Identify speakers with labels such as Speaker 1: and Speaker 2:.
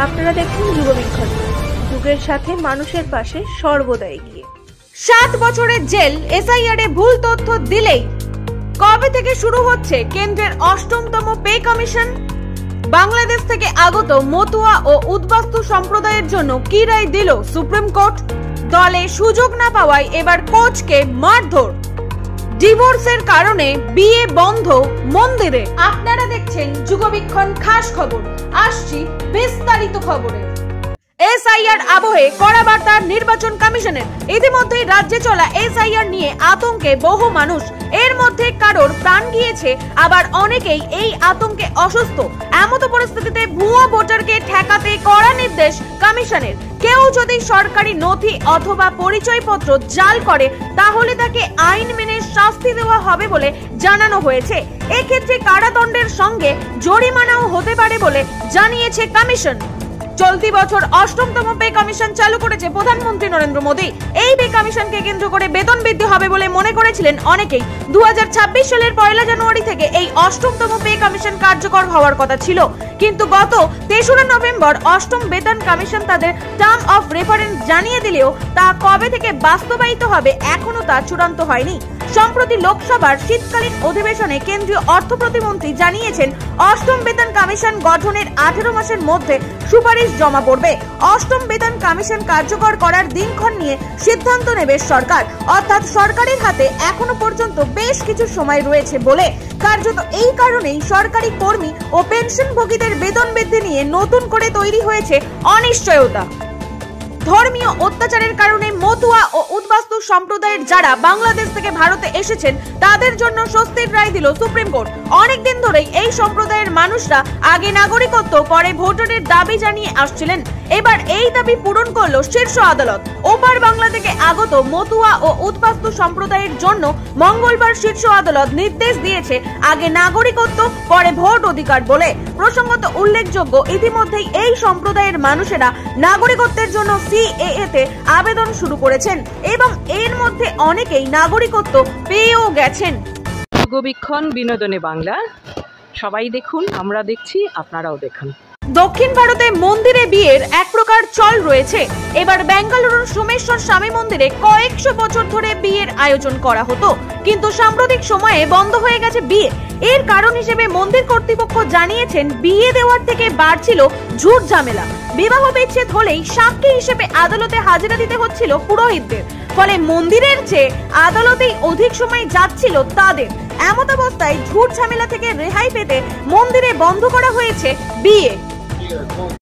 Speaker 1: আপনারা দেখুন যুগবীক্ষণ, যুগের সাথে মানুষের পাশে সর্বদা এগিয়ে।
Speaker 2: 7 বছরের জেল এসআইআরে ভুল তথ্য দিলেই কবে থেকে শুরু হচ্ছে কেন্দ্রের 8তম পে কমিশন? বাংলাদেশ থেকে আগত মতুয়া ও উদ্বাস্তু সম্প্রদায়ের জন্য কি রায় দিল সুপ্রিম কোর্ট? দলে সুযোগ না পাওয়ায় এবার কোচকে মারধর। ডিভোর্সের কারণে বিয়ে বন্ধ মন্দিরে। আপনারা দেখছেন যুগবীক্ষণ খাস খবর। আসছি বিস্তারিত খবরে। এসআইআর আবহে কড়া বার্তা নির্বাচন কমিশনের। ইতিমধ্যেই রাজ্যে চলা এসআইআর নিয়ে আতঙ্কে বহু মানুষ। এর মধ্যে কারোর প্রাণ গিয়েছে, আবার অনেকেই এই আতঙ্কে অসুস্থ। এমতো পরিস্থিতিতে ভুয়ো ভোটারকে ঠেকাতে কড়া নির্দেশ কমিশনের। কেউ যদি সরকারি নথি অথবা পরিচয়পত্র জাল করে তাহলে তাকে আইন মেনে শাস্তি দেওয়া হবে বলে জানানো হয়েছে। এক্ষেত্রে কারাদণ্ডের সঙ্গে জরিমানাও হতে পারে বলে জানিয়েছে কমিশন। চলতি বছর 8তম পে কমিশন চালু করেছে প্রধানমন্ত্রী নরেন্দ্র মোদী। এই পে কমিশনকে কেন্দ্র করে বেতন বৃদ্ধি হবে বলে মনে করেছিলেন অনেকেই। 2026 সালের 1 জানুয়ারি থেকে এই 8তম পে কমিশন কার্যকর হওয়ার কথা ছিল, কিন্তু গত 3রা নভেম্বর 8ম বেতন কমিশন তাদের টার্ম অফ রেফারেন্স জানিয়ে দিলেও তা কবে থেকে বাস্তবায়িত হবে এখনো তা চূড়ান্ত হয়নি। সম্প্রতি লোকসভার শীতকালীন অধিবেশনে কেন্দ্রীয় অর্থ প্রতিমন্ত্রী জানিয়েছেন 8ম বেতন কমিশন গঠনের 18 মাসের মধ্যে সুপারিশ জমা পড়বে। 8ম বেতন কমিশন কার্যকর করার দিনক্ষণ নিয়ে সিদ্ধান্ত নেবে সরকার, অর্থাৎ সরকারের হাতে এখনো পর্যন্ত বেশ কিছু সময় রয়েছে বলে কার্যত এই কারণেই সরকারি কর্মী ও পেনশনভোগীদের বেতন বৃদ্ধি নিয়ে নতুন করে তৈরি হয়েছে অনিশ্চয়তা। ধর্মীয় অত্যাচারের কারণে মতুয়া ও উদ্বাস্তু সম্প্রদায়ের যারা বাংলাদেশ থেকে ভারতে এসেছেন তাদের জন্য স্বস্তির রায় দিল সুপ্রিম কোর্ট। অনেকদিন ধরেই এই সম্প্রদায়ের মানুষরা আগে নাগরিকত্ব পরে ভোটারের দাবি জানিয়ে আসছিলেন। এবার এই দাবি পূরণ করলো শীর্ষ আদালত। ওপার বাংলা থেকে আগত মতুয়া ও উদ্বাস্তু সম্প্রদায়ের জন্য মঙ্গলবার শীর্ষ আদালত নির্দেশ দিয়েছে আগে নাগরিকত্ব পরে ভোট অধিকার বলে। প্রসঙ্গত উল্লেখযোগ্য, ইতিমধ্যেই এই সম্প্রদায়ের মানুষেরা নাগরিকত্বের জন্য সিএএ তে আবেদন শুরু করেছেন এবং এর মধ্যে অনেকেই নাগরিকত্ব পেয়েও গেছেন।
Speaker 3: যুগবীক্ষণ বিনোদনে বাংলা, সবাই দেখুন, আমরা দেখছি, আপনারাও দেখুন।
Speaker 2: দক্ষিণ ভারতে মন্দিরে বিয়ের এক প্রকার চল রয়েছে। এবার বেঙ্গালুরুর সোমেশ্বর স্বামী মন্দিরে কয়েকশো বছর ধরে বিয়ের আয়োজন করা হতো, কিন্তু সাম্প্রতিক সময়ে বন্ধ হয়ে গেছে বিয়ে। এর কারণ হিসেবে মন্দির কর্তৃপক্ষ জানিয়েছেন বিয়ে দেওয়ার থেকে বাড়ছিল ঝুট ঝামেলা। বিবাহ বিচ্ছেদ হলেই সাক্ষী হিসেবে আদালতে হাজিরা দিতে হচ্ছিল পুরোহিতদের, ফলে মন্দিরের চেয়ে আদালতেই অধিক সময় যাচ্ছিল তাদের। এমত অবস্থায় ঝুট ঝামেলা থেকে রেহাই পেতে মন্দিরে বন্ধ করা হয়েছে বিয়ে।